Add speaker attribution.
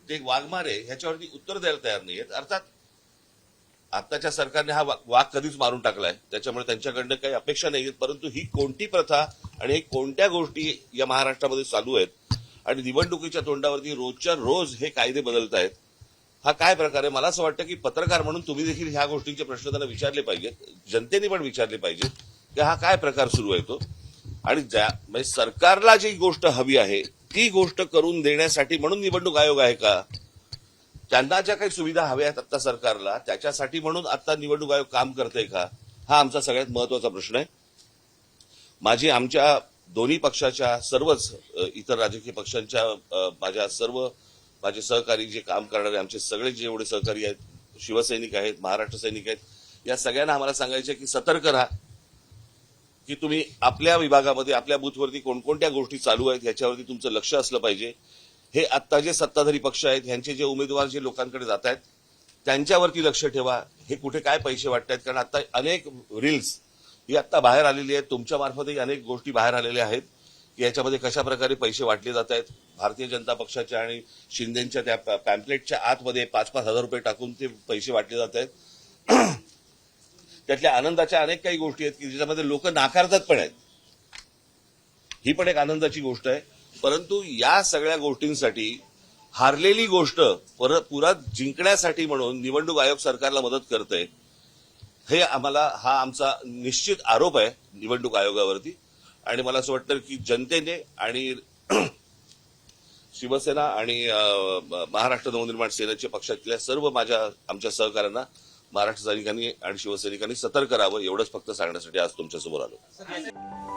Speaker 1: ते वाघमारे ह्याच्यावरती उत्तर द्यायला तयार नाहीयेत. अर्थात आताच्या सरकारने हा वाघ कधीच मारून टाकलाय, त्याच्यामुळे त्यांच्याकडनं काही अपेक्षा नाहीयेत. परंतु ही कोणती प्रथा आणि हे कोणत्या गोष्टी या महाराष्ट्रामध्ये चालू आहेत आणि निवडणुकीच्या तोंडावरती रोजच्या रोज हे कायदे बदलत आहेत, हा काय प्रकार आहे? मला असं वाटतं की पत्रकार म्हणून तुम्ही देखील ह्या गोष्टींचे प्रश्न त्यांना विचारले पाहिजेत, जनतेने पण विचारले पाहिजेत की हा काय प्रकार सुरू आहे तो. आणि म्हणजे सरकारला जी गोष्ट हवी आहे ती गोष्ट करून देण्यासाठी म्हणून निवडणूक आयोग आहे का? त्यांना ज्या काही सुविधा हव्या आहेत आता सरकारला त्याच्यासाठी म्हणून आता निवडणूक आयोग काम करतंय का? हा आमचा सगळ्यात महत्वाचा प्रश्न आहे. आमच्या दोन्ही पक्षाच्या सर्वच इतर राजकीय पक्षांच्या माझे सहकारी जे काम करणारे आमचे सगळे जेवढे सहकारी आहेत, शिवसैनिक आहेत, महाराष्ट्र सैनिक आहेत, या सगळ्यांना आम्हाला सांगायचं की सतर्क राहा, की तुम्ही आपल्या विभागामध्ये आपल्या बूथवरती कोणकोणत्या गोष्टी चालू आहेत ह्याच्यावरती तुमचं लक्ष असलं पाहिजे. हे आत्ता जे सत्ताधारी पक्ष आहेत ह्यांचे जे उमेदवार जे लोकांकडे जात आहेत त्यांच्यावरती लक्ष ठेवा. हे कुठे काय पैसे वाटतायत, कारण आता अनेक रील्स ही आत्ता बाहेर आलेली आहेत, तुमच्या मार्फतही अनेक गोष्टी बाहेर आलेल्या आहेत की याच्यामध्ये कशा प्रकारे पैसे वाटले जात आहेत. भारतीय जनता पक्षाच्या आणि शिंदेच्या त्या पॅम्पलेटच्या आतमध्ये 5-5 हजार रुपये टाकून ते पैसे वाटले जात आहेत. त्यातल्या आनंदाच्या अनेक काही गोष्टी आहेत की ज्याच्यामध्ये लोक नाकारतात पण आहेत. ही पण एक आनंदाची गोष्ट आहे. परंतु या सगळ्या गोष्टींसाठी हारलेली गोष्ट पुन्हा जिंकण्यासाठी म्हणून निवडणूक आयोग सरकारला मदत करतंय, हे हा आमचा निश्चित आरोप आहे निवडणूक आयोगावरती. आणि मला असं वाटतं की जनतेने आणि शिवसेना आणि महाराष्ट्र नवनिर्माण सेनेच्या पक्षातल्या सर्व आमच्या सहकाऱ्यांना महाराष्ट्र सैनिकांनी आणि शिवसैनिकांनी सतर्क राहावं एवढंच फक्त सांगण्यासाठी आज तुमच्यासमोर आलो.